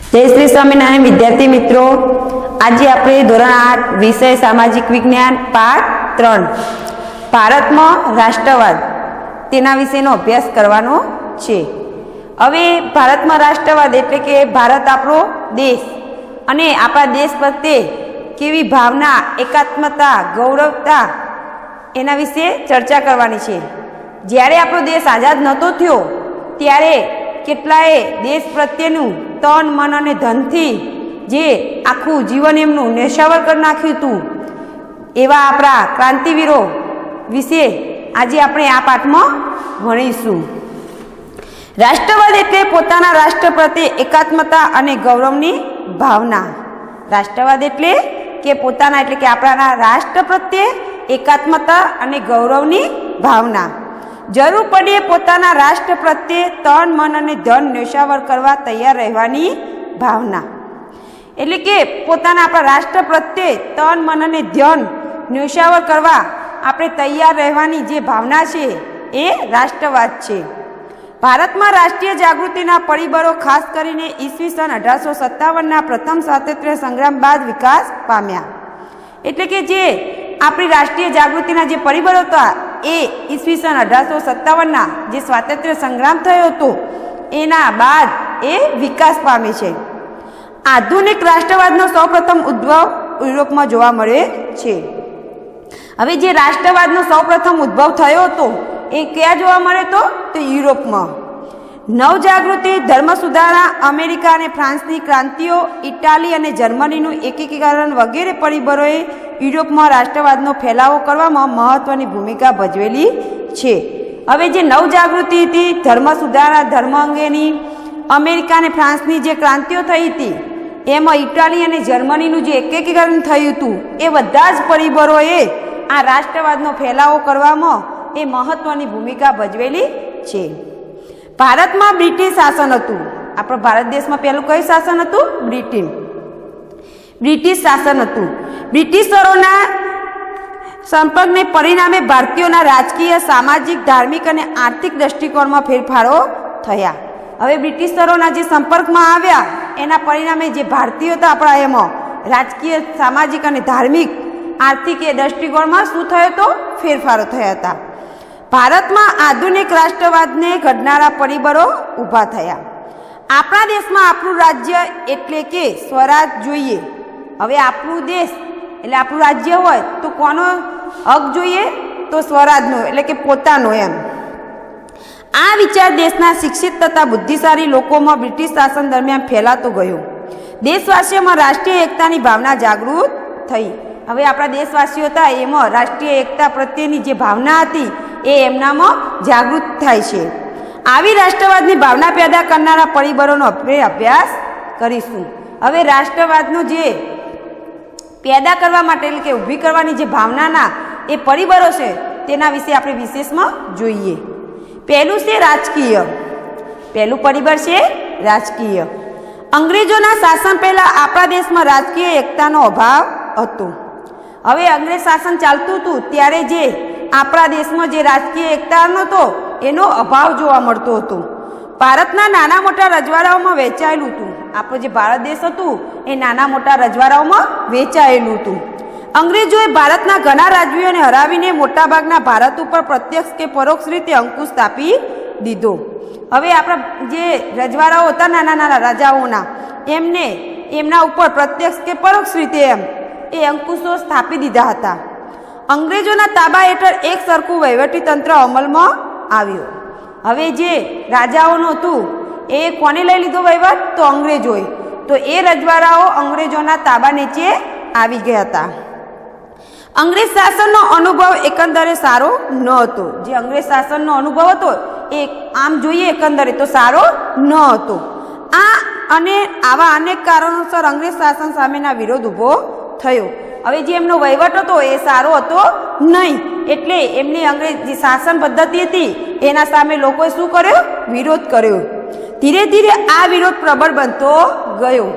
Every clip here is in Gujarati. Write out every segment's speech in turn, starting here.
जय श्री स्वामीनारायण विद्यार्थी मित्रों, आज आप धोरण 8 विषय सामाजिक विज्ञान पाठ 3 भारत में राष्ट्रवाद तेना विषयनो अभ्यास करवानो छे। हवे भारत में राष्ट्रवाद एटले के भारत आपणो देश अने आपणा देश प्रत्ये केवी भावना, एकात्मता, गौरवता एना विषे चर्चा करवानी छे। ज्यारे आपणो देश आजाद नहोतो थयो त्यारे કેટલાય દેશ પ્રત્યેનું તન મન અને ધનથી જે આખું જીવન એમનું નેશાવર કરી નાખ્યું હતું એવા આપણા ક્રાંતિવીરો વિશે આજે આપણે આ પાઠમાં ભણીશું। રાષ્ટ્રવાદ એટલે પોતાના રાષ્ટ્ર પ્રત્યે એકાત્મતા અને ગૌરવની ભાવના। રાષ્ટ્રવાદ એટલે કે પોતાના એટલે કે આપણા રાષ્ટ્ર પ્રત્યે એકાત્મતા અને ગૌરવની ભાવના। જરૂર પડે પોતાના રાષ્ટ્ર પ્રત્યે તન મન અને ધન ન્યોછાવર કરવા તૈયાર રહેવાની ભાવના। એટલે કે પોતાના આપણા રાષ્ટ્ર પ્રત્યે તન મન અને ધન ન્યોછાવર કરવા આપણે તૈયાર રહેવાની જે ભાવના છે એ રાષ્ટ્રવાદ છે। ભારતમાં રાષ્ટ્રીય જાગૃતિના પરિબળો ખાસ કરીને ઈસવીસન 1857ના પ્રથમ સ્વાતંત્ર્ય સંગ્રામ બાદ વિકાસ પામ્યા। એટલે કે જે આપણી રાષ્ટ્રીય જાગૃતિના જે પરિબળો હતા એ ઈસવીસન 1857ના જે સ્વાતંત્ર્ય સંગ્રામ થયો હતો એના બાદ એ વિકાસ પામે છે। આધુનિક રાષ્ટ્રવાદનો સૌપ્રથમ ઉદ્ભવ યુરોપમાં જોવા મળે છે। હવે જે રાષ્ટ્રવાદનો સૌપ્રથમ ઉદ્ભવ થયો હતો એ ક્યાં જોવા મળે તો યુરોપમાં। નવજાગૃતિ, ધર્મ સુધારણા, અમેરિકા અને ફ્રાન્સની ક્રાંતિઓ, ઇટાલી અને જર્મનીનું એકીકરણ વગેરે પરિબળોએ યુરોપમાં રાષ્ટ્રવાદનો ફેલાવો કરવામાં મહત્વની ભૂમિકા ભજવેલી છે। હવે જે નવજાગૃતિ હતી, ધર્મ સુધારણા, ધર્મ અંગેની, અમેરિકા અને ફ્રાન્સની જે ક્રાંતિઓ થઈ હતી એમાં ઇટાલી અને જર્મનીનું જે એકીકરણ થયું હતું એ બધા જ પરિબળોએ આ રાષ્ટ્રવાદનો ફેલાવો કરવામાં એ મહત્વની ભૂમિકા ભજવેલી છે। ભારતમાં બ્રિટિશ શાસન હતું। આપણા ભારત દેશમાં પહેલું કયું શાસન હતું? બ્રિટિશ શાસન હતું। બ્રિટિશરોના સંપર્કને પરિણામે ભારતીયોના રાજકીય, સામાજિક, ધાર્મિક અને આર્થિક દૃષ્ટિકોણમાં ફેરફારો થયા। હવે બ્રિટિશરોના જે સંપર્કમાં આવ્યા એના પરિણામે જે ભારતીયો હતા આપણા એમાં રાજકીય, સામાજિક અને ધાર્મિક, આર્થિક એ દૃષ્ટિકોણમાં શું થયો હતો? ફેરફારો થયા હતા। ભારતમાં આધુનિક રાષ્ટ્રવાદને ઘડનારા પરિબળો ઊભા થયા। આપણા દેશમાં આપણું રાજ્ય એટલે કે સ્વરાજ જોઈએ। હવે આપણું દેશ એટલે આપણું રાજ્ય હોય તો કોનો હક જોઈએ? તો સ્વરાજનો એટલે કે પોતાનો એમ। આ વિચાર દેશના શિક્ષિત તથા બુદ્ધિશાળી લોકોમાં બ્રિટિશ શાસન દરમિયાન ફેલાતો ગયો। દેશવાસીઓમાં રાષ્ટ્રીય એકતાની ભાવના જાગૃત થઈ। હવે આપણા દેશવાસીઓ હતા એમાં રાષ્ટ્રીય એકતા પ્રત્યેની જે ભાવના હતી એ એમનામાં જાગૃત થાય છે। આવી રાષ્ટ્રવાદની ભાવના પેદા કરનારા પરિબળોનો આપણે અભ્યાસ કરીશું। હવે રાષ્ટ્રવાદનો જે પેદા કરવા માટે એટલે કે ઊભી કરવાની જે ભાવનાના એ પરિબળો છે તેના વિશે આપણે વિશેષમાં જોઈએ। પહેલું છે રાજકીય। પહેલું પરિબળ છે રાજકીય। અંગ્રેજોના શાસન પહેલાં આપણા દેશમાં રાજકીય એકતાનો અભાવ હતો। હવે અંગ્રેજ શાસન ચાલતું હતું ત્યારે જે આપણા દેશમાં જે રાજકીય એકતા નહોતો એનો અભાવ જોવા મળતો હતો। ભારતના નાના મોટા રજવાડાઓમાં વહેંચાયેલું હતું। આપણો જે ભારત દેશ હતું એ નાના મોટા રજવાડાઓમાં વહેંચાયેલું હતું। અંગ્રેજોએ ભારતના ઘણા રાજવીઓને હરાવીને મોટાભાગના ભારત ઉપર પ્રત્યક્ષ કે પરોક્ષ રીતે અંકુશ સ્થાપી દીધો। હવે આપણા જે રજવાડાઓ હતા નાના નાના રાજાઓના એમને એમના ઉપર પ્રત્યક્ષ કે પરોક્ષ રીતે એમ એ અંકુશો સ્થાપી દીધા હતા। અંગ્રેજોના તાબા હેઠળ એક સરખું વહીવટી તંત્ર અમલમાં આવ્યો। હવે જે રાજાઓનું હતું એ કોને લઈ લીધો વહીવટ? તો અંગ્રેજોએ। તો એ રજવાડાઓ અંગ્રેજોના તાબા નીચે આવી ગયા હતા। અંગ્રેજ શાસનનો અનુભવ એકંદરે સારો ન હતો। જે અંગ્રેજ શાસનનો અનુભવ હતો એ આમ જોઈએ એકંદરે તો સારો ન હતો। આ અને આવા અનેક કારણોસર અંગ્રેજ શાસન સામેના વિરોધ ઊભો થયો। હવે જે એમનો વહીવટ હતો એ સારો હતો નહીં એટલે એમની અંગ્રેજ જે શાસન પદ્ધતિ હતી એના સામે લોકોએ શું કર્યો? વિરોધ કર્યો। ધીરે ધીરે આ વિરોધ પ્રબળ બનતો ગયો।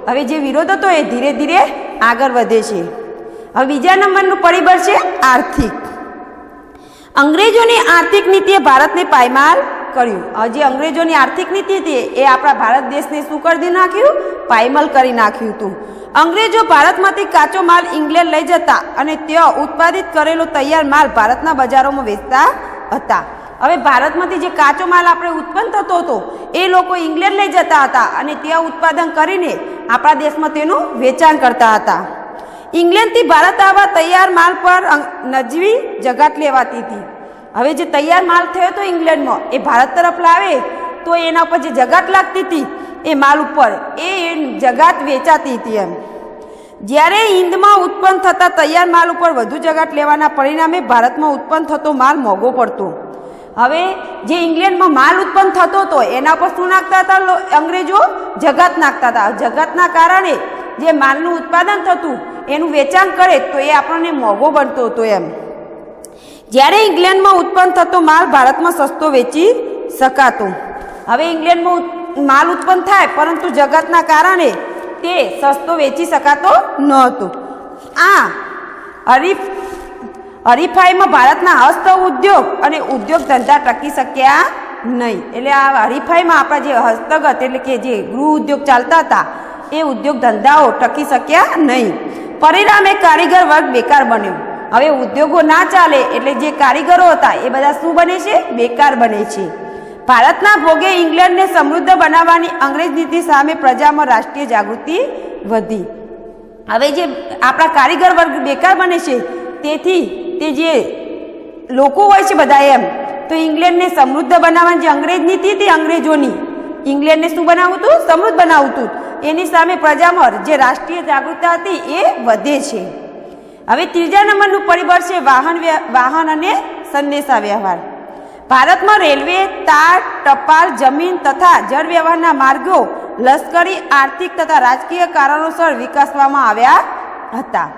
હવે જે વિરોધ હતો એ ધીરે ધીરે આગળ વધે છે। હવે બીજા નંબરનું પરિબળ છે આર્થિક। અંગ્રેજોની આર્થિક નીતિએ ભારતને પાયમાલ કર્યું. જે અંગ્રેજોની આર્થિક નીતિ હતી એ આપણા ભારત દેશને શું કરી નાખ્યું? પાયમાલ કરી નાખ્યું હતું. અંગ્રેજો ભારતમાંથી કાચો માલ ઇંગ્લેન્ડ લઈ જતા અને ત્યાં ઉત્પાદિત કરેલો તૈયાર માલ ભારતના બજારોમાં વેચતા હતા. હવે ભારતમાંથી જે કાચો માલ આપણે ઉત્પન્ન થતો હતો એ લોકો ઇંગ્લેન્ડ લઈ જતા હતા અને ત્યાં ઉત્પાદન કરીને આપણા દેશમાં તેનું વેચાણ કરતા હતા. ઇંગ્લેન્ડથી ભારત આવવા તૈયાર માલ પર નજીવી જગાત લેવાતી હતી. હવે જે તૈયાર માલ થયો હતો ઇંગ્લેન્ડમાં એ ભારત તરફ લાવે તો એના ઉપર જે જગાત લાગતી હતી એ માલ ઉપર એ જગાત વેચાતી હતી. એમ જ્યારે હિન્દમાં ઉત્પન્ન થતા તૈયાર માલ ઉપર વધુ જગાત લેવાના પરિણામે ભારતમાં ઉત્પન્ન થતો માલ મોંઘો પડતો. હવે જે ઇંગ્લેન્ડમાં માલ ઉત્પન્ન થતો હતો એના પર શું નાખતા હતા અંગ્રેજો? જગાત નાખતા હતા. જગાતના કારણે જે માલનું ઉત્પાદન થતું એનું વેચાણ કરે તો એ આપણને મોંઘો બનતો હતો. એમ જ્યારે ઇંગ્લેન્ડમાં ઉત્પન્ન થતો માલ ભારતમાં સસ્તો વેચી શકાતો. હવે ઇંગ્લેન્ડમાં માલ ઉત્પન્ન થાય પરંતુ જગતના કારણે તે સસ્તો વેચી શકાતો ન હતો. આ હરીફાઈમાં ભારતના હસ્ત ઉદ્યોગ અને ઉદ્યોગ ધંધા ટકી શક્યા નહીં. એટલે આ હરીફાઈમાં આપણા જે હસ્તગત એટલે કે જે ગૃહ ઉદ્યોગ ચાલતા હતા એ ઉદ્યોગ ધંધાઓ ટકી શક્યા નહીં. પરિણામે કારીગર વર્ગ બેકાર બન્યો. હવે ઉદ્યોગો ના ચાલે એટલે જે કારીગરો હતા એ બધા શું બને છે? બેકાર બને છે. ભારતના ભોગે ઇંગ્લેન્ડને સમૃદ્ધ બનાવવાની અંગ્રેજ નીતિ સામે પ્રજામાં રાષ્ટ્રીય જાગૃતિ વધી. હવે જે આપણા કારીગર વર્ગ બેકાર બને છે તેથી તે જે લોકો હોય છે બધા એમ તો ઇંગ્લેન્ડને સમૃદ્ધ બનાવવાની જે અંગ્રેજ નીતિ હતી અંગ્રેજોની, ઇંગ્લેન્ડને શું બનાવવું હતું? સમૃદ્ધ બનાવવું હતું. એની સામે પ્રજામાં જે રાષ્ટ્રીય જાગૃતતા હતી એ વધે છે. હવે ત્રીજા નંબરનું પરિબળ છે વાહન અને સંદેશા વ્યવહાર. ભારતમાં રેલવે, તાર, ટપાલ, જમીન તથા જળ વ્યવહારના માર્ગો લશ્કરી, આર્થિક તથા રાજકીય કારણોસર વિકસાવવામાં આવ્યા હતા.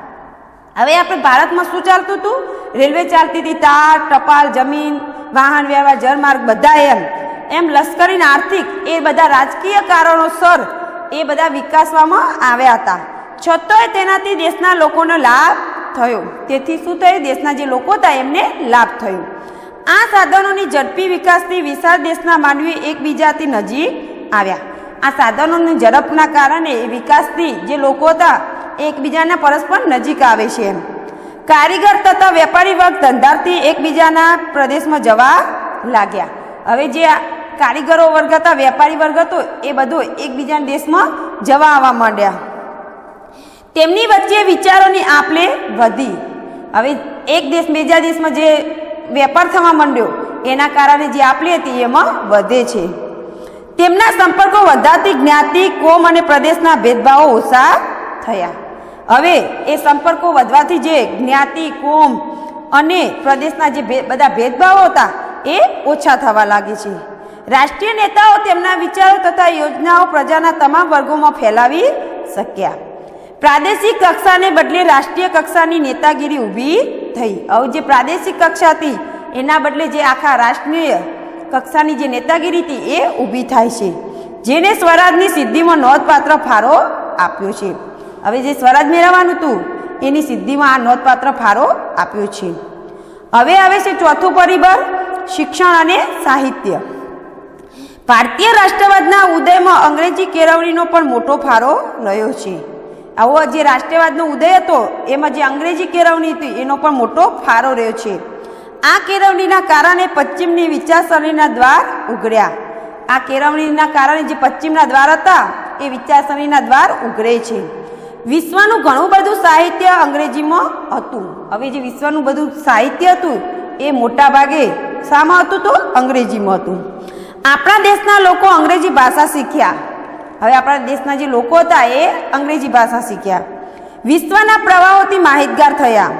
હવે આપણે ભારતમાં શું ચાલતું હતું? રેલવે ચાલતી હતી, તાર, ટપાલ, જમીન, વાહન વ્યવહાર, જળમાર્ગ બધા એમ લશ્કરી અને આર્થિક એ બધા રાજકીય કારણોસર એ બધા વિકસાવવામાં આવ્યા હતા. છતાંય તેનાથી દેશના લોકોનો લાભ થયો. તેથી શું થયું? દેશના જે લોકો હતા એમને લાભ થયો. આ સાધનોની ઝડપી વિકાસથી વિશાળ દેશના માનવી એકબીજાથી નજીક આવ્યા. આ સાધનોની ઝડપના કારણે વિકાસથી જે લોકો હતા એકબીજાના પરસ્પર નજીક આવે છે. કારીગર તથા વેપારી વર્ગ ધંધાથી એકબીજાના પ્રદેશમાં જવા લાગ્યા. હવે જે કારીગરો વર્ગ હતા, વેપારી વર્ગ હતો એ બધો એકબીજાના દેશમાં જવા આવવા માંડ્યા. તેમની વચ્ચે વિચારોની આપ-લે વધી. હવે એક દેશ બીજા દેશમાં જે વેપાર થવા માંડ્યો એના કારણે જે આપ-લે હતી એમાં વધે છે. તેમના સંપર્કો વધવાથી જ્ઞાતિ, કોમ અને પ્રદેશના ભેદભાવો ઓછા થયા. હવે એ સંપર્કો વધવાથી જે જ્ઞાતિ, કોમ અને પ્રદેશના જે બધા ભેદભાવો હતા એ ઓછા થવા લાગે છે. રાષ્ટ્રીય નેતાઓ તેમના વિચારો તથા યોજનાઓ પ્રજાના તમામ વર્ગોમાં ફેલાવી શક્યા. પ્રાદેશિક કક્ષાને બદલે રાષ્ટ્રીય કક્ષાની નેતાગીરી ઊભી થઈ. હવે જે પ્રાદેશિક કક્ષા હતી એના બદલે જે આખા રાષ્ટ્રીય કક્ષાની જે નેતાગીરી હતી એ ઊભી થાય છે, જેને સ્વરાજની સિદ્ધિમાં નોંધપાત્ર ફાળો આપ્યો છે. હવે જે સ્વરાજ મેળવવાનું હતું એની સિદ્ધિમાં આ નોંધપાત્ર ફાળો આપ્યો છે. હવે આવે છે ચોથું પરિબળ, શિક્ષણ અને સાહિત્ય. ભારતીય રાષ્ટ્રવાદના ઉદયમાં અંગ્રેજી કેળવણીનો પણ મોટો ફાળો રહ્યો છે. આવો જે રાષ્ટ્રવાદનો ઉદય હતો એમાં જે અંગ્રેજી કેળવણી હતી એનો પણ મોટો ફાળો રહ્યો છે. આ કેળવણીના કારણે પશ્ચિમની વિચારસરણીના દ્વાર ઉઘડ્યા. આ કેળવણીના કારણે જે પશ્ચિમના દ્વાર હતા એ વિચારસરણીના દ્વાર ઉઘડે છે. વિશ્વનું ઘણું બધું સાહિત્ય અંગ્રેજીમાં હતું. હવે જે વિશ્વનું બધું સાહિત્ય હતું એ મોટા ભાગે શામાં હતું? તો અંગ્રેજીમાં હતું. આપણા દેશના લોકો અંગ્રેજી ભાષા શીખ્યા. હવે આપણા દેશના જે લોકો હતા એ અંગ્રેજી ભાષા શીખ્યા. વિશ્વના પ્રવાહોથી માહિતગાર થયા.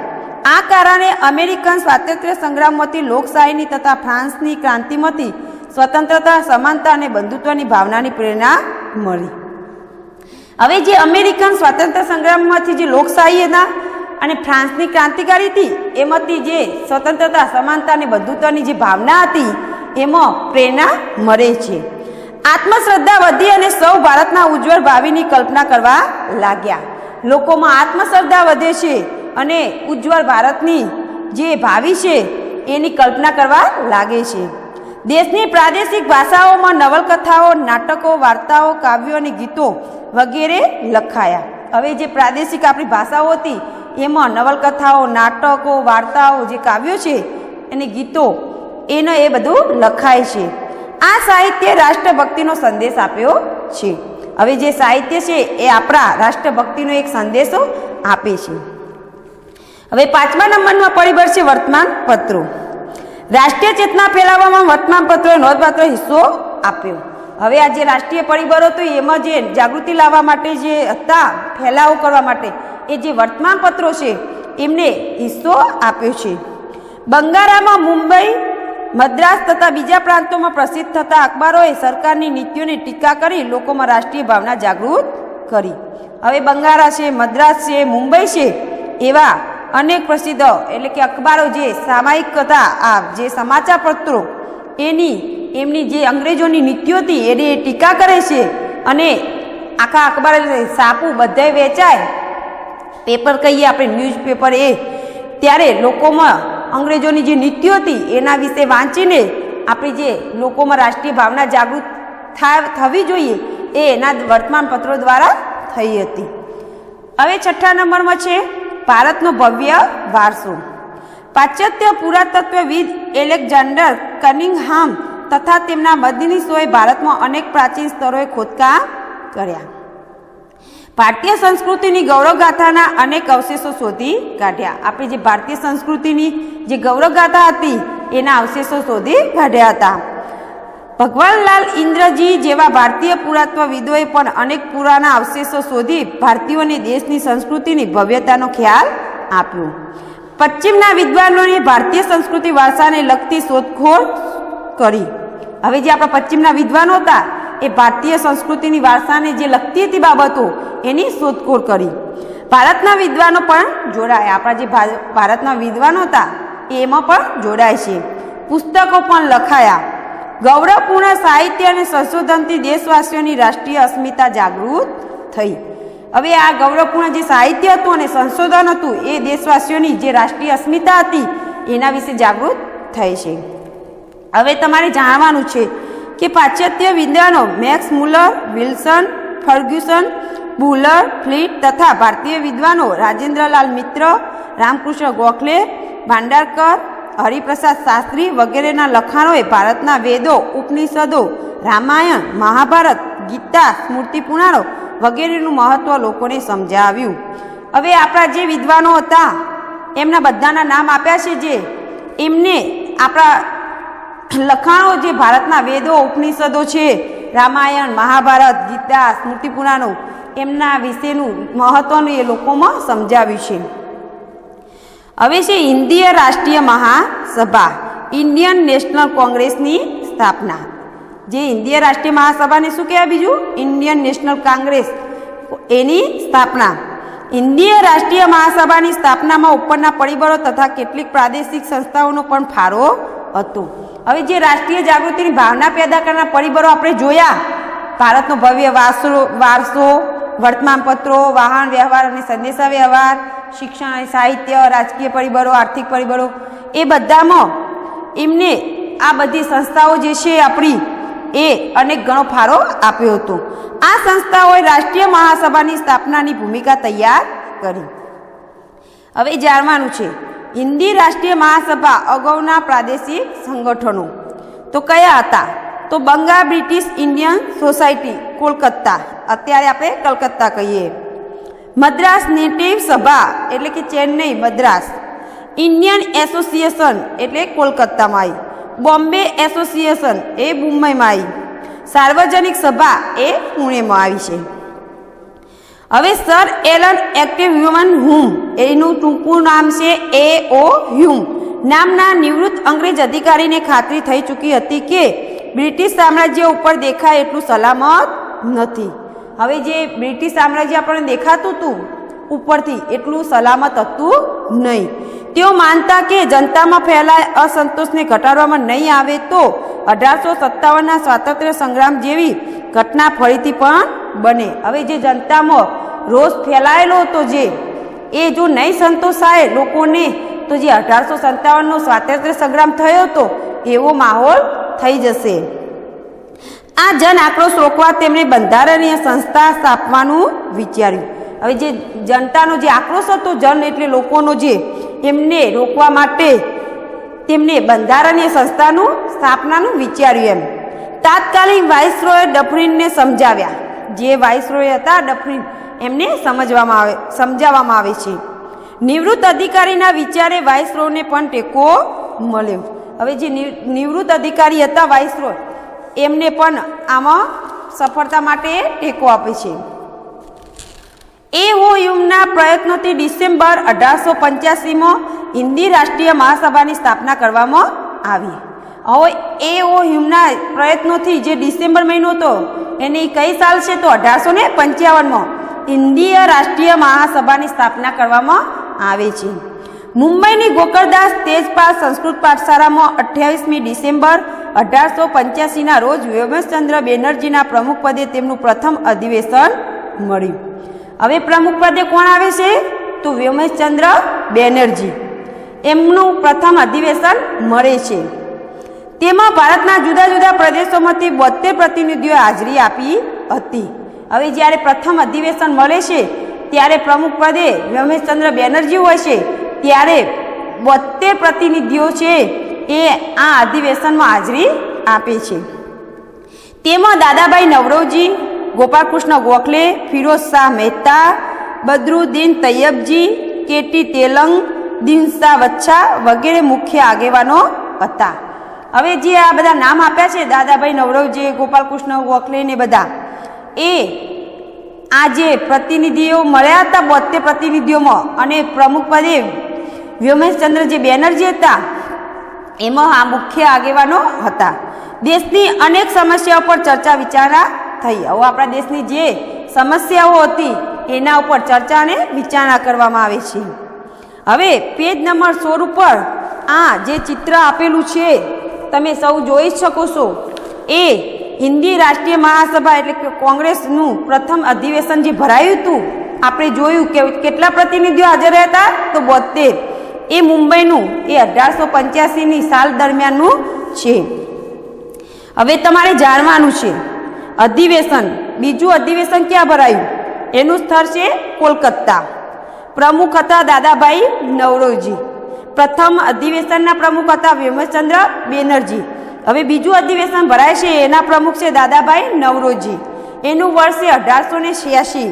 આ કારણે અમેરિકન સ્વાતંત્ર્ય સંગ્રામમાંથી લોકશાહીની તથા ફ્રાન્સની ક્રાંતિમાંથી સ્વતંત્રતા, સમાનતા અને બંધુત્વની ભાવનાની પ્રેરણા મળી. હવે જે અમેરિકન સ્વાતંત્ર્ય સંગ્રામમાંથી જે લોકશાહી હતા અને ફ્રાન્સની ક્રાંતિકારી હતી એમાંથી જે સ્વતંત્રતા, સમાનતા અને બંધુત્વની જે ભાવના હતી એમાં પ્રેરણા મળે છે. આત્મશ્રદ્ધા વધી અને સૌ ભારતના ઉજ્જવળ ભાવિની કલ્પના કરવા લાગ્યા. લોકોમાં આત્મશ્રદ્ધા વધે છે અને ઉજ્જવળ ભારતની જે ભાવિ છે એની કલ્પના કરવા લાગે છે. દેશની પ્રાદેશિક ભાષાઓમાં નવલકથાઓ, નાટકો, વાર્તાઓ, કાવ્યો અને ગીતો વગેરે લખાયા. હવે જે પ્રાદેશિક આપણી ભાષાઓ હતી એમાં નવલકથાઓ, નાટકો, વાર્તાઓ, જે કાવ્યો છે અને ગીતો એનો એ બધું લખાય છે. આ સાહિત્ય રાષ્ટ્રભક્તિનો સંદેશ આપ્યો છે. હવે જે સાહિત્ય છે એ આપણા રાષ્ટ્રભક્તિનો એક સંદેશો આપે છે. હવે 5મા નંબરમાં પરિબળ છે વર્તમાન પત્રો. રાષ્ટ્રીય ચેતના ફેલાવવામાં વર્તમાન પત્રોએ નોંધપાત્ર હિસ્સો આપ્યો. હવે આ જે રાષ્ટ્રીય પરિબળો તો એમાં જે જાગૃતિ લાવવા માટે જે હતા, ફેલાવો કરવા માટે એ જે વર્તમાન પત્રો છે એમને હિસ્સો આપ્યો છે. બંગાળામાં મુંબઈ, મદ્રાસ તથા બીજા પ્રાંતોમાં પ્રસિદ્ધ થતા અખબારોએ સરકારની નીતિઓની ટીકા કરી લોકોમાં રાષ્ટ્રીય ભાવના જાગૃત કરી. હવે બંગાળા છે, મદ્રાસ છે, મુંબઈ છે એવા અનેક પ્રસિદ્ધ એટલે કે અખબારો જે સામાયિક હતા, આ જે સમાચાર પત્રો એમની જે અંગ્રેજોની નીતિઓ હતી એની ટીકા કરે છે અને આખા અખબાર છાપું બધાય વેચાય, પેપર કહીએ આપણે, ન્યૂઝપેપર એ, ત્યારે લોકોમાં અંગ્રેજોની જે નીતિઓ હતી એના વિશે વાંચીને આપણી જે લોકોમાં રાષ્ટ્રીય ભાવના જાગૃત થવી જોઈએ એ એના વર્તમાન પત્રો દ્વારા થઈ હતી. હવે 6થા નંબરમાં છે ભારતનો ભવ્ય વારસો. પાશ્ચાત્ય પુરાતત્વવિદ એલેક્ઝાન્ડર કનિંગહામ તથા તેમના મદદનીશોએ ભારતમાં અનેક પ્રાચીન સ્થળોએ ખોદકામ કર્યા. ભારતીય સંસ્કૃતિની ગૌરવગાથાના અનેક અવશેષો શોધી કાઢ્યા. આપણી જે ભારતીય સંસ્કૃતિની જે ગૌરવગાથા હતી એના અવશેષો શોધી કાઢ્યા હતા. ભગવાનલાલ ઇન્દ્રજી જેવા ભારતીય પુરાતત્વવિદોએ પણ અનેક પુરાના અવશેષો શોધી ભારતીયોને દેશની સંસ્કૃતિની ભવ્યતાનો ખ્યાલ આપ્યો. પશ્ચિમના વિદ્વાનોએ ભારતીય સંસ્કૃતિ વારસાને લગતી શોધખોળ કરી. હવે જે આપણા પશ્ચિમના વિદ્વાનો હતા એ ભારતીય સંસ્કૃતિની વારસાને જે લગતી હતી બાબતો એની શોધખોળ કરી. ભારતના વિદ્વાનો પણ જોડાયા. આપણા જે ભારતના વિદ્વાનો હતા એમાં પણ જોડાય છે. પુસ્તકો પણ લખાયા. ગૌરવપૂર્ણ સાહિત્ય અને સંશોધનથી દેશવાસીઓની રાષ્ટ્રીય અસ્મિતા જાગૃત થઈ. હવે આ ગૌરવપૂર્ણ જે સાહિત્ય હતું અને સંશોધન હતું એ દેશવાસીઓની જે રાષ્ટ્રીય અસ્મિતા હતી એના વિશે જાગૃત થઈ છે. હવે તમારે જાણવાનું છે કે પાશ્ચાત્ય વિદ્વાનો Max Muller, Wilson, Fergusson, Buhler, Fleet તથા ભારતીય વિદ્વાનો રાજેન્દ્રલાલ મિત્ર, રામકૃષ્ણ ગોખલે, ભાંડારકર, હરિપ્રસાદ શાસ્ત્રી વગેરેના લખાણોએ ભારતના વેદો, ઉપનિષદો, રામાયણ, મહાભારત, ગીતા, સ્મૃતિ પુરાણો વગેરેનું મહત્ત્વ લોકોને સમજાવ્યું. હવે આપણા જે વિદ્વાનો હતા એમના બધાના નામ આપ્યા છે. જે એમને આપણા લખાણો જે ભારતના વેદો, ઉપનિષદો છે, રામાયણ, મહાભારત, ગીતા, સ્મૃતિ પુરાણો એમના વિશેનું મહત્ત્વનું એ લોકોમાં સમજાવ્યું છે. હવે છે હિન્દીય રાષ્ટ્રીય મહાસભા, ઇન્ડિયન નેશનલ કોંગ્રેસની સ્થાપના. જે હિન્દીય રાષ્ટ્રીય મહાસભાને શું કહેવાય? બીજું ઇન્ડિયન નેશનલ કોંગ્રેસ, એની સ્થાપના. હિન્દીય રાષ્ટ્રીય મહાસભાની સ્થાપનામાં ઉપરના પરિબળો તથા કેટલીક પ્રાદેશિક સંસ્થાઓનો પણ ફાળો હતો. હવે જે રાષ્ટ્રીય જાગૃતિની ભાવના પેદા કરનાર પરિબળો આપણે જોયા, ભારતનો ભવ્ય વારસો, વર્તમાનપત્રો, વાહન વ્યવહાર અને સંદેશા વ્યવહાર, શિક્ષણ અને સાહિત્ય, રાજકીય પરિબળો, આર્થિક પરિબળો, એ બધામાં એમને આ બધી સંસ્થાઓ જે છે આપણી એ અનેક ગણો ફાળો આપ્યો હતો. આ સંસ્થાઓએ રાષ્ટ્રીય મહાસભાની સ્થાપનાની ભૂમિકા તૈયાર કરી. હવે જાણવાનું છે હિન્દી રાષ્ટ્રીય મહાસભા અગાઉના પ્રાદેશિક સંગઠનો તો કયા હતા? તો Bengal British Indian society, Kolkata, અત્યારે આપણે કલકત્તા કહીએ. મદ્રાસ નેટિવ સભા એટલે કે ચેન્નઈ, મદ્રાસ. ઇન્ડિયન એસોસિએશન એટલે કોલકાતામાં આવી. બોમ્બે એસોસિએશન એ મુંબઈમાં આવી. સાર્વજનિક સભા એ પુણેમાં આવી છે. હવે સર એલન એક્ટિવ હ્યુમન હુમ એનું ટૂંકું નામ છે A.O. હ્યુમ નામના નિવૃત્ત અંગ્રેજ અધિકારીને ખાતરી થઈ ચૂકી હતી કે બ્રિટિશ સામ્રાજ્ય ઉપર દેખાય એટલું સલામત નથી. હવે જે બ્રિટિશ સામ્રાજ્ય આપણને દેખાતું હતું ઉપરથી એટલું સલામત હતું નહીં. તેઓ માનતા કે જનતામાં ફેલાય અસંતોષને ઘટાડવામાં નહીં આવે તો 1857ના સ્વાતંત્ર્ય સંગ્રામ જેવી ઘટના ફરીથી પણ બને. હવે જે જનતામાં રોષ ફેલાયેલો હતો જે એ જો નહીં સંતોષાય લોકોને તો જે 1857નો સ્વાતંત્ર્ય સંગ્રામ થયો હતો એવો માહોલ થઈ જશે. આ જન આક્રોશ રોકવા તેમણે બંધારણીય સંસ્થા સ્થાપવાનું વિચાર્યું. હવે જે જનતાનો જે આક્રોશ હતો, જન એટલે લોકોનો, જે એમને રોકવા માટે તેમને બંધારણીય સંસ્થાનું સ્થાપનાનું વિચાર્યું. એમ તાત્કાલિક વાઇસરોયે ડફરીનને સમજાવ્યા. જે વાઇસરોય હતા ડફરીન, એમને સમજાવવામાં આવે છે. નિવૃત્ત અધિકારીના વિચારે વાઇસરોયને પણ ટેકો મળ્યો. હવે જે નિવૃત્ત અધિકારી હતા વાઇસરોય, એમને પણ આમાં સફળતા માટે ટેકો આપે છે. એઓયુના પ્રયત્નોથી ડિસેમ્બર 1885માં હિન્દી રાષ્ટ્રીય મહાસભાની સ્થાપના કરવામાં આવી. હવે એઓયુના પ્રયત્નોથી જે ડિસેમ્બર મહિનો હતો એની કઈ સાલ છે તો 1855માં હિન્દી રાષ્ટ્રીય મહાસભાની સ્થાપના કરવામાં આવે છે. મુંબઈની ગોકળદાસ તેજપાલ સંસ્કૃત પાઠશાળામાં 28મી ડિસેમ્બર 1885ના રોજ વ્યોમેશચંદ્ર બેનર્જીના પ્રમુખ પદે તેમનું પ્રથમ અધિવેશન મળ્યું. હવે પ્રમુખ પદે કોણ આવે છે તો વ્યોમેશચંદ્ર બેનર્જી, એમનું પ્રથમ અધિવેશન મળે છે. તેમાં ભારતના જુદા જુદા પ્રદેશોમાંથી 72 પ્રતિનિધિઓએ હાજરી આપી હતી. હવે જ્યારે પ્રથમ અધિવેશન મળે છે ત્યારે પ્રમુખ પદે વ્યોમેશચંદ્ર બેનર્જી હોય છે, ત્યારે 72 પ્રતિનિધિઓ છે એ આ અધિવેશનમાં હાજરી આપે છે. તેમાં દાદાભાઈ નવરોજી, ગોપાલકૃષ્ણ ગોખલે, ફિરોઝ શાહ મહેતા, બદરુદ્દીન તૈયબજી, કેટી તેલંગ, દીન શાહ વચ્છા વગેરે મુખ્ય આગેવાનો હતા. હવે જે આ બધા નામ આપ્યા છે, દાદાભાઈ નવરોજી, ગોપાલકૃષ્ણ ગોખલે ને બધા, એ આ જે પ્રતિનિધિઓ મળ્યા હતા 72 પ્રતિનિધિઓમાં, અને પ્રમુખ પદે વ્યોમેશચંદ્ર જે બેનર્જી હતા, એમાં આ મુખ્ય આગેવાનો હતા. દેશની અનેક સમસ્યાઓ પર ચર્ચા વિચારણા થઈ. હવે આપણા દેશની જે સમસ્યાઓ હતી એના ઉપર ચર્ચા અને વિચારણા કરવામાં આવે છે. હવે પેજ નંબર 16 ઉપર આ જે ચિત્ર આપેલું છે તમે સૌ જોઈ શકો છો. એ હિન્દી રાષ્ટ્રીય મહાસભા એટલે કે કોંગ્રેસનું પ્રથમ અધિવેશન જે ભરાયું હતું, આપણે જોયું કે કેટલા પ્રતિનિધિઓ હાજર રહ્યા હતા તો 72. એ મુંબઈનું એ 1885ની સાલ દરમિયાનનું છે. હવે તમારે જાણવાનું છે અધિવેશન, બીજું અધિવેશન ક્યાં ભરાયું, એનું સ્થળ છે કોલકાતા. પ્રમુખ હતા દાદાભાઈ નવરોજી. પ્રથમ અધિવેશનના પ્રમુખ હતા વ્યોમેશચંદ્ર બેનર્જી. હવે બીજું અધિવેશન ભરાય છે એના પ્રમુખ છે દાદાભાઈ નવરોજી. એનું વર્ષ છે 1886.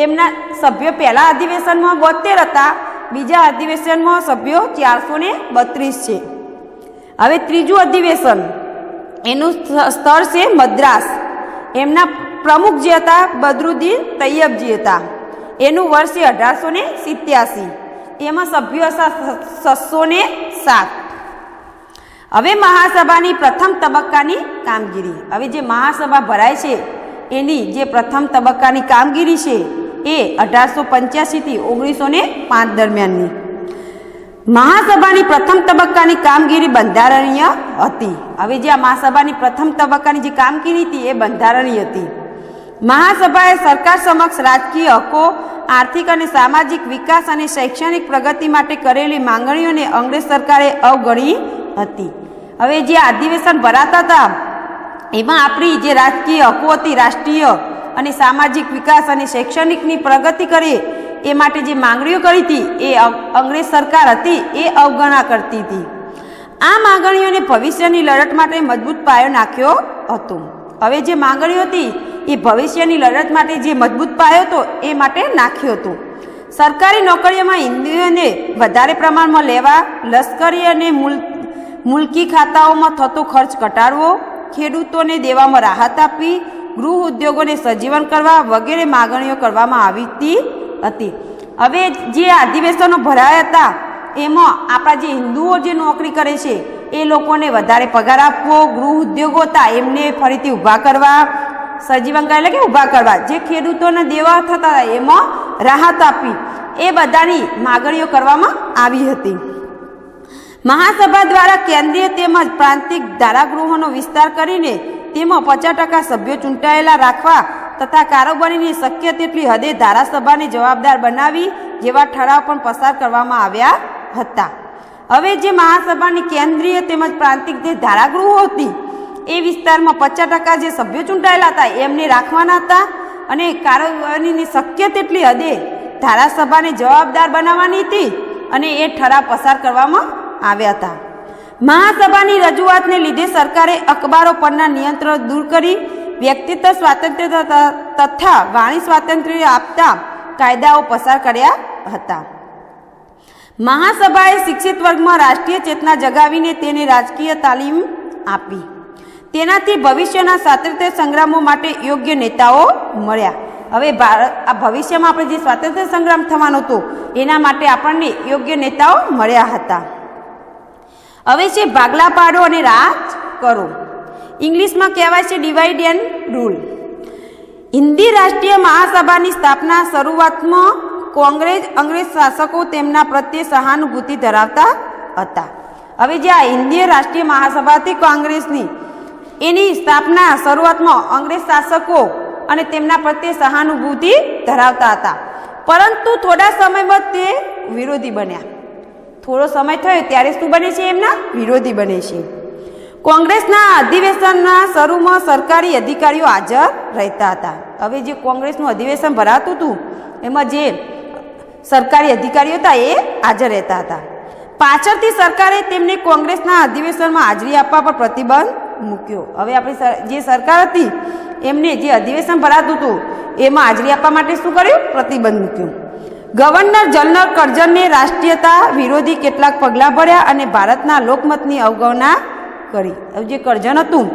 એમના સભ્યો પહેલા અધિવેશનમાં 72 હતા, બીજા અધિવેશનમાં સભ્યો 432 છે. હવે ત્રીજું અધિવેશન, એનું સ્થળ છે મદ્રાસ. એમના પ્રમુખ જે હતા બદરુદ્દીન તૈયબજી હતા. એનું વર્ષ છે 1887. એમાં સભ્યો હતા 607. હવે મહાસભાની પ્રથમ તબક્કાની કામગીરી. હવે જે મહાસભા ભરાય છે એની જે પ્રથમ તબક્કાની કામગીરી છે એ 1885 થી 1905 દરમિયાનની. મહાસભાની પ્રથમ તબક્કાની કામગીરી બંધારણીય હતી. હવે જે આ મહાસભાની પ્રથમ તબક્કાની જે કામગીરી હતી એ બંધારણીય હતી. મહાસભાએ સરકાર સમક્ષ રાજકીય હકો, આર્થિક અને સામાજિક વિકાસ અને શૈક્ષણિક પ્રગતિ માટે કરેલી માંગણીઓને અંગ્રેજ સરકારે અવગણી હતી. હવે જે અધિવેશન ભરાતા હતા એમાં આપણી જે રાજકીય હકો હતી, રાષ્ટ્રીય અને સામાજિક વિકાસ અને શૈક્ષણિકની પ્રગતિ કરે એ માટે જે માંગણીઓ કરી હતી એ અંગ્રેજ સરકાર હતી એ અવગણના કરતી હતી. આ માંગણીઓને ભવિષ્યની લડત માટે મજબૂત પાયો નાખ્યો હતો. હવે જે માંગણીઓ હતી એ ભવિષ્યની લડત માટે જે મજબૂત પાયો હતો એ માટે નાખ્યો હતો. સરકારી નોકરીઓમાં હિન્દીઓને વધારે પ્રમાણમાં લેવા, લશ્કરી અને મુલકી ખાતાઓમાં થતો ખર્ચ ઘટાડવો, ખેડૂતોને દેવામાં રાહત આપવી, ગૃહ ઉદ્યોગોને સજીવન કરવા વગેરે માંગણીઓ કરવામાં આવી હતી. હવે જે અધિવેશનો ભરાયા હતા એમાં આપણા જે હિન્દુઓ જે નોકરી કરે છે એ લોકોને વધારે પગાર આપવો, ગૃહ ઉદ્યોગો હતા એમને ફરીથી ઊભા કરવા, સજીવન એટલે કે ઊભા કરવા, જે ખેડૂતોને દેવા થતા હતા એમાં રાહત આપવી, એ બધાની માંગણીઓ કરવામાં આવી હતી. મહાસભા દ્વારા કેન્દ્રીય તેમજ પ્રાંતિક ધારાગૃહોનો વિસ્તાર કરીને તેમાં 50% સભ્યો ચૂંટાયેલા રાખવા તથા કારોબારીની શક્ય તેટલી હદે ધારાસભાને જવાબદાર બનાવી જેવા ઠરાવ પણ પસાર કરવામાં આવ્યા હતા. હવે જે મહાસભાની કેન્દ્રીય તેમજ પ્રાંતિક જે ધારાગૃહો હતી એ વિસ્તારમાં 50% જે સભ્યો ચૂંટાયેલા હતા એમને રાખવાના હતા અને કાર્યવાહીની શક્ય તેટલી હદે ધારાસભાને જવાબદાર બનાવવાની હતી અને એ ઠરાવ પસાર કરવામાં આવ્યા હતા. મહાસભાની રજૂઆતને લીધે સરકારે અખબારો પરના નિયંત્રણ દૂર કરી વ્યક્તિત્વ સ્વાતંત્ર્ય તથા વાણી સ્વાતંત્ર્ય આપતા કાયદાઓ પસાર કર્યા હતા. મહાસભાએ શિક્ષિત વર્ગમાં રાષ્ટ્રીય ચેતના જગાવીને તેને રાજકીય તાલીમ આપી. તેનાથી ભવિષ્યના સ્વાતંત્ર્ય સંગ્રામો માટે યોગ્ય નેતાઓ મળ્યા. હવે આ ભવિષ્યમાં આપણે જે સ્વાતંત્ર્ય સંગ્રામ થવાનો હતો એના માટે આપણને યોગ્ય નેતાઓ મળ્યા હતા. હવે છે ભાગલા પાડો અને રાજ કરો. ઇંગ્લિશમાં કહેવાય છે ડિવાઇડ એન્ડ રૂલ. હિન્દી રાષ્ટ્રીય મહાસભાની સ્થાપના શરૂઆતમાં કોંગ્રેસ અંગ્રેજ શાસકો તેમના પ્રત્યે સહાનુભૂતિ ધરાવતા હતા. હવે જે આ હિન્દી રાષ્ટ્રીય મહાસભા હતી કોંગ્રેસની, એની સ્થાપના શરૂઆતમાં અંગ્રેજ શાસકો અને તેમના પ્રત્યે સહાનુભૂતિ ધરાવતા હતા, પરંતુ થોડા સમયમાં તે વિરોધી બન્યા. થોડો સમય થયો ત્યારે શું બને છે? એમના વિરોધી બને છે. કોંગ્રેસના અધિવેશનના શરૂમાં સરકારી અધિકારીઓ હાજર રહેતા હતા. હવે જે કોંગ્રેસનું અધિવેશન ભરાતું હતું એમાં જે સરકારી અધિકારીઓ હતા એ હાજર રહેતા હતા. પાછળથી સરકારે તેમને કોંગ્રેસના અધિવેશનમાં હાજરી આપવા પર પ્રતિબંધ મૂક્યો. હવે આપણી જે સરકાર હતી એમને જે અધિવેશન ભરાતું હતું એમાં હાજરી આપવા માટે શું કર્યું? પ્રતિબંધ મૂક્યો. ગવર્નર જનરલ કરઝનને રાષ્ટ્રીયતા વિરોધી કેટલાક પગલાં ભર્યા અને ભારતના લોકમતની અવગણના કરી. હવે જે કરઝન હતું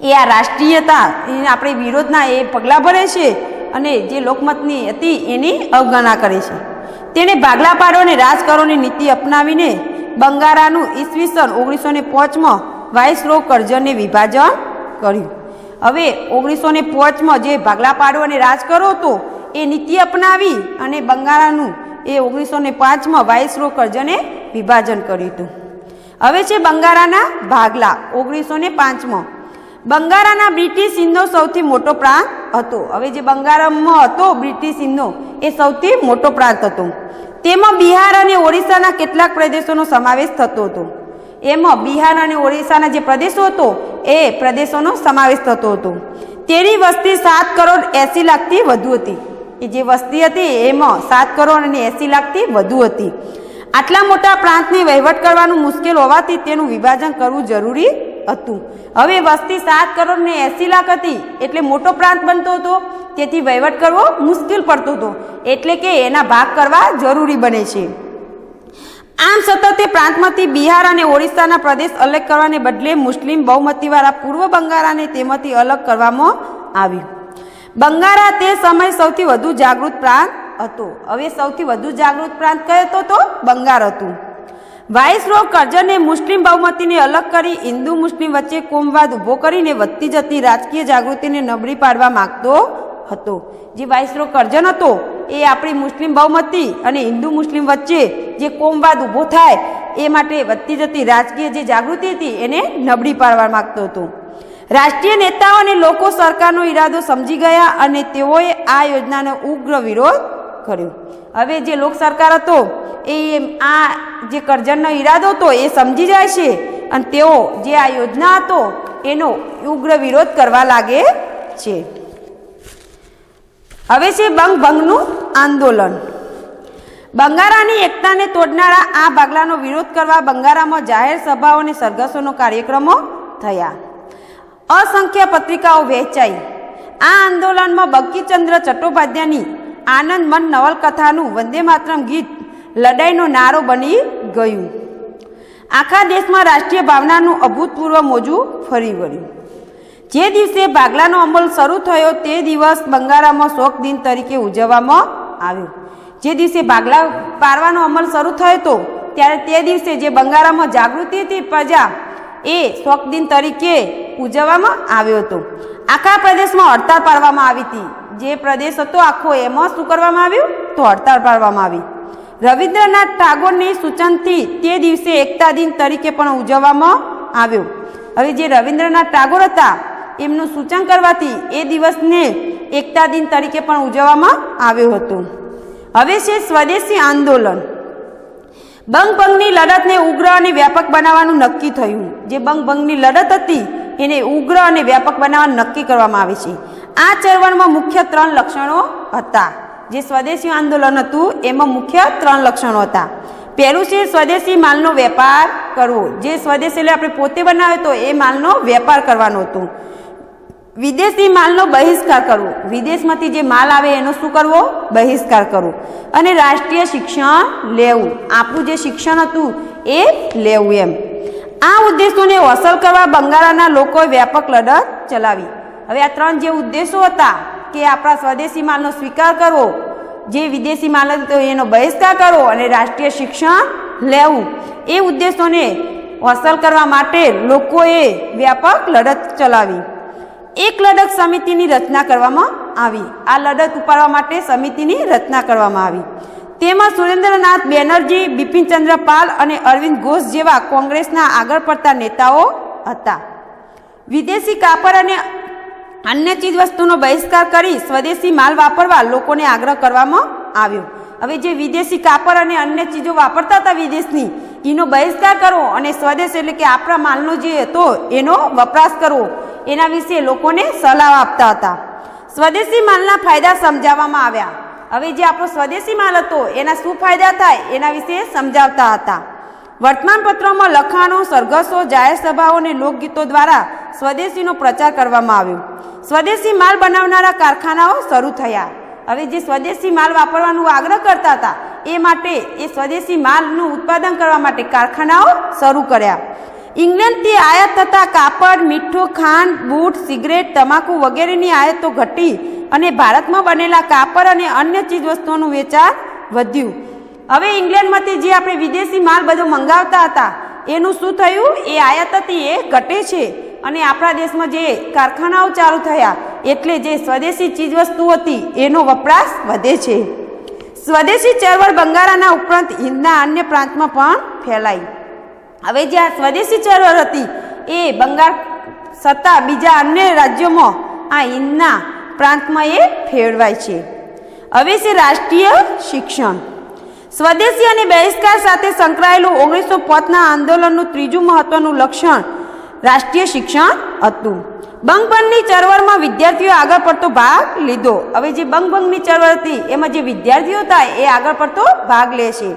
એ આ રાષ્ટ્રીયતા આપણે વિરોધના એ પગલાં ભરે છે અને જે લોકમતની હતી એની અવગણના કરે છે. તેણે ભાગલા પાડો અને રાજ કરોની નીતિ અપનાવીને બંગાળાનું ઈસવીસન 1905માં વાઇસરોય કરઝને વિભાજન કર્યું. હવે 1905માં જે ભાગલા પાડો અને રાજ કરો હતો એ નીતિ અપનાવી અને બંગાળાનું એ 1905માં વાઇસરોય કરઝને વિભાજન કર્યું હતું. હવે છે બંગાળાના ભાગલા 1905માં. બંગાળાના બ્રિટિશ હિંદનો સૌથી મોટો પ્રાંત હતો. હવે જે બંગાળમાં હતો બ્રિટિશ હિંદનો એ સૌથી મોટો પ્રાંત હતો. તેમાં બિહાર અને ઓડિશાના કેટલાક પ્રદેશોનો સમાવેશ થતો હતો. એમાં બિહાર અને ઓડિશાના જે પ્રદેશો હતો એ પ્રદેશોનો સમાવેશ થતો હતો. તેની વસ્તી 7 કરોડ 80 લાખથી વધુ હતી. એ જે વસ્તી હતી એમાં 7 કરોડ અને 80 લાખથી વધુ હતી. આટલા મોટા પ્રાંતને વહીવટ કરવાનું મુશ્કેલ હોવાથી તેનું વિભાજન કરવું જરૂરી હતું. હવે વસ્તી 7 કરોડ ને 80 લાખ હતી એટલે મોટો પ્રાંત બનતો હતો, તેથી વહીવટ કરવો મુશ્કેલ પડતો હતો, એટલે કે એના ભાગ કરવા જરૂરી બને છે. આમ છતાં તે પ્રાંતમાંથી બિહાર અને ઓડિશાના પ્રદેશ અલગ કરવાને બદલે મુસ્લિમ બહુમતીવાળા પૂર્વ બંગાળાને તેમાંથી અલગ કરવામાં આવ્યું. બંગાળા તે સમયે સૌથી વધુ જાગૃત પ્રાંત હતો. હવે સૌથી વધુ જાગૃત પ્રાંત કયો હતો? તો બંગાળ હતું. વાઇસરોય કરઝને મુસ્લિમ બહુમતીને અલગ કરી હિન્દુ મુસ્લિમ વચ્ચે કોમવાદ ઊભો કરીને વધતી જતી રાજકીય જાગૃતિને નબળી પાડવા માંગતો હતો. જે વાઇસરોય કરઝન હતો એ આપણી મુસ્લિમ બહુમતી અને હિન્દુ મુસ્લિમ વચ્ચે જે કોમવાદ ઊભો થાય એ માટે વધતી જતી રાજકીય જે જાગૃતિ હતી એને નબળી પાડવા માંગતો હતો. રાષ્ટ્રીય નેતાઓ અને લોકો સરકારનો ઈરાદો સમજી ગયા અને તેઓએ આ યોજનાનો ઉગ્ર વિરોધ કર્યો. હવે જે લોક સરકાર હતો એ આ જે કરઝનનો ઈરાદો હતો એ સમજી જાય છે અને તેઓ જે આ યોજના હતો એનો ઉગ્ર વિરોધ કરવા લાગે છે. હવે છે બંગભંગનું આંદોલન. બંગાળાની એકતાને તોડનારા આ ભાગલાનો વિરોધ કરવા બંગાળામાં જાહેર સભાઓ અને સરઘસોનો કાર્યક્રમો થયા. અસંખ્ય પત્રિકાઓ વહેંચાઈ. આ આંદોલનમાં બંકિમચંદ્ર ચટ્ટોપાધ્યાયની આનંદ મન નવલકથાનું વંદે માતરમ ગીત લડાઈનો નારો બની ગયું. આખા દેશમાં રાષ્ટ્રીય ભાવનાનું અભૂતપૂર્વ મોજું ફરી વળ્યું. જે દિવસે ભાગલાનો અમલ શરૂ થયો તે દિવસ બંગાળામાં શોક દિન તરીકે ઉજવવામાં આવ્યો. જે દિવસે ભાગલા પાડવાનો અમલ શરૂ થયો હતો ત્યારે તે દિવસે જે બંગાળામાં જાગૃતિ હતી પ્રજા એ શોક દિન તરીકે ઉજવવામાં આવ્યો હતો. આખા પ્રદેશમાં હડતાળ પાડવામાં આવી હતી. જે પ્રદેશ હતો આખો એમાં શું કરવામાં આવ્યું? તો હડતાળ પાડવામાં આવી. રવિન્દ્રનાથ ટાગોરની સૂચનથી તે દિવસે એકતા દિન તરીકે પણ ઉજવવામાં આવ્યો. હવે જે રવિન્દ્રનાથ ટાગોર હતા એમનું સૂચન કરવાથી એ દિવસને એકતા દિન તરીકે પણ ઉજવવામાં આવ્યો હતો. હવે છે સ્વદેશી આંદોલન. બંગભંગની લડતને ઉગ્ર અને વ્યાપક બનાવવાનું નક્કી થયું. જે બંગભંગની લડત હતી એને ઉગ્ર અને વ્યાપક બનાવવા નક્કી કરવામાં આવે છે. આ ચળવળમાં મુખ્ય 3 લક્ષણો હતા. જે સ્વદેશી આંદોલન હતું એમાં મુખ્ય 3 લક્ષણો હતા. પહેલું છે સ્વદેશી માલનો વેપાર કરવો. જે સ્વદેશી એટલે આપણે પોતે બનાવ્યો તો એ માલનો વેપાર કરવાનો હતો. વિદેશી માલનો બહિષ્કાર કરવો. વિદેશમાંથી જે માલ આવે એનો શું કરવો? બહિષ્કાર કરવો. અને રાષ્ટ્રીય શિક્ષણ લેવું. આપણું જે શિક્ષણ હતું એ લેવું એમ. આ ઉદ્દેશોને હાંસલ કરવા બંગાળના લોકોએ વ્યાપક લડત ચલાવી. હવે આ 3 જે ઉદ્દેશો હતા કે આપણા સ્વદેશી માલનો સ્વીકાર કરવો, જે વિદેશી માલ હતો એનો બહિષ્કાર કરવો અને રાષ્ટ્રીય શિક્ષણ લેવું, એ ઉદ્દેશોને હાંસલ કરવા માટે લોકોએ વ્યાપક લડત ચલાવી. એક લડત સમિતિની રચના કરવામાં આવી. આ લડત ઉપાડવા માટે સમિતિની રચના કરવામાં આવી. તેમાં સુરેન્દ્રનાથ બેનર્જી, બિપિનચંદ્ર પાલ અને અરવિંદ ઘોષ જેવા કોંગ્રેસના આગળ પડતા નેતાઓ હતા. વિદેશી કાપડ અને અન્ય ચીજવસ્તુનો બહિષ્કાર કરી સ્વદેશી માલ વાપરવા લોકોને આગ્રહ કરવામાં આવ્યો. હવે જે વિદેશી કાપડ અને અન્ય ચીજો વાપરતા હતા વિદેશની, એનો બહિષ્કાર કરવો અને સ્વદેશ એટલે કે આપણા માલનો જે હતો એનો વપરાશ કરવો, એના વિશે લોકોને સલાહ આપતા હતા. સ્વદેશી માલના ફાયદા સમજાવવામાં આવ્યા. હવે જે આપણો સ્વદેશી માલ હતો એના શું ફાયદા થાય એના વિશે સમજાવતા હતા. વર્તમાનપત્રોમાં લખાણો, સરઘસો, જાહેર સભાઓ અને લોકગીતો દ્વારા સ્વદેશીનો પ્રચાર કરવામાં આવ્યો. સ્વદેશી માલ બનાવનારા કારખાનાઓ શરૂ થયા. હવે જે સ્વદેશી માલ વાપરવાનો આગ્રહ કરતા હતા એ માટે એ સ્વદેશી માલનું ઉત્પાદન કરવા માટે કારખાનાઓ શરૂ કર્યા. ઇંગ્લેન્ડથી આયાત થતા કાપડ, મીઠું, ખાંડ, બૂટ, સિગરેટ, તમાકુ વગેરેની આયાતો ઘટી અને ભારતમાં બનેલા કાપડ અને અન્ય ચીજવસ્તુઓનું વેચાણ વધ્યું. હવે ઇંગ્લેન્ડમાંથી જે આપણે વિદેશી માલ બધો મંગાવતા હતા એનું શું થયું? એ આયાત હતી એ ઘટે છે અને આપણા દેશમાં જે કારખાનાઓ ચાલુ થયા એટલે જે સ્વદેશી ચીજવસ્તુ હતી એનો વપરાશ વધે છે. સ્વદેશી ચળવળ બંગાળના ઉપરાંત હિંદના અન્ય પ્રાંતમાં પણ ફેલાઈ. હવે જે આ સ્વદેશી ચળવળ હતી એ બંગાળ છતાં બીજા અન્ય રાજ્યોમાં આ હિંદના પ્રાંતમાં એ ફેરવાય છે. હવે છે રાષ્ટ્રીય શિક્ષણ. સ્વદેશી અને બહિષ્કાર સાથે સંકળાયેલું 1905ના આંદોલનનું ત્રીજું મહત્વનું લક્ષણ રાષ્ટ્રીય શિક્ષણ હતું. બંગભંગની ચળવળમાં વિદ્યાર્થીઓ આગળ પડતો ભાગ લીધો. હવે જે બંગભંગની ચળવળ હતી એમાં જે વિદ્યાર્થીઓ હતા એ આગળ પડતો ભાગ લે છે.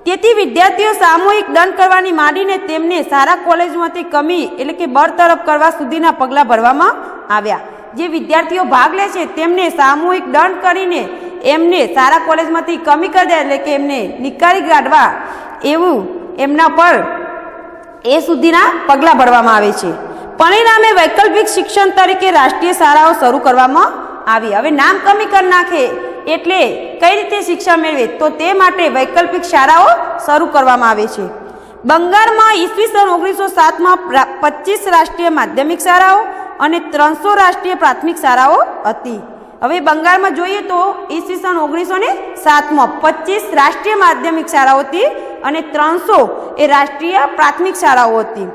તેથી વિદ્યાર્થીઓ સામૂહિક દંડ કરવાની માંડીને તેમને સારા કોલેજમાંથી કમી એટલે કે બરતરફ કરવા સુધીના પગલાં ભરવામાં આવ્યા. જે વિદ્યાર્થીઓ ભાગ લે છે તેમને સામૂહિક દંડ કરીને એમને સારા કોલેજમાંથી કમી કરી દે એટલે કે એમને નિકાળી કાઢવા એવું એમના પર એ સુધીના પગલાં ભરવામાં આવે છે. પરિણામે વૈકલ્પિક શિક્ષણ તરીકે રાષ્ટ્રીય શાળાઓ શરૂ કરવામાં આવી. હવે નામ કમી કરી નાખે એટલે કઈ રીતે શિક્ષણ મેળવે તો તે માટે વૈકલ્પિક શાળાઓ શરૂ કરવામાં આવે છે. બંગાળમાં ઈસવીસન 1907માં 25 રાષ્ટ્રીય માધ્યમિક શાળાઓ અને 300 રાષ્ટ્રીય પ્રાથમિક શાળાઓ હતી. હવે બંગાળમાં જોઈએ તો ઈસવીસન 1907માં 25 રાષ્ટ્રીય માધ્યમિક શાળાઓ હતી અને 300 એ રાષ્ટ્રીય પ્રાથમિક શાળાઓ હતી.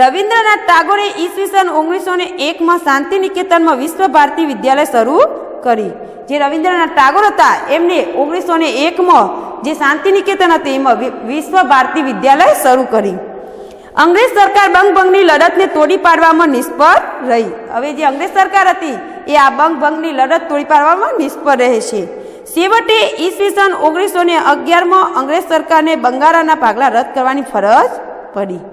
રવિન્દ્રનાથ ટાગોરે ઈસવીસન 1901માં શાંતિ નિકેતનમાં વિશ્વ ભારતી વિદ્યાલય શરૂ કરી. જે રવિન્દ્રનાથ ટાગોર હતા એમને 1901માં જે શાંતિ નિકેતન હતી એમાં વિશ્વ ભારતી વિદ્યાલય શરૂ કરી. અંગ્રેજ સરકાર બંગભંગની લડતને તોડી પાડવામાં નિષ્ફળ રહી. હવે જે અંગ્રેજ સરકાર હતી એ આ બંગભંગની લડત તોડી પાડવામાં નિષ્ફળ રહે છે. છેવટે ઈસવીસન 1911માં અંગ્રેજ સરકારને બંગાળના ભાગલા રદ કરવાની ફરજ પડી.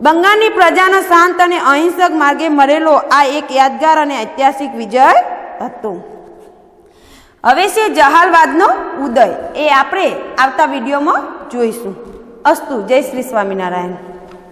બંગાળની પ્રજાનો શાંત અને અહિંસક માર્ગે મળેલો આ એક યાદગાર અને ઐતિહાસિક વિજય હતો. હવે છે જહાલવાદનો ઉદય. એ આપણે આવતા વિડીયોમાં જોઈશું. અસ્તુ. જય શ્રી સ્વામિનારાયણ.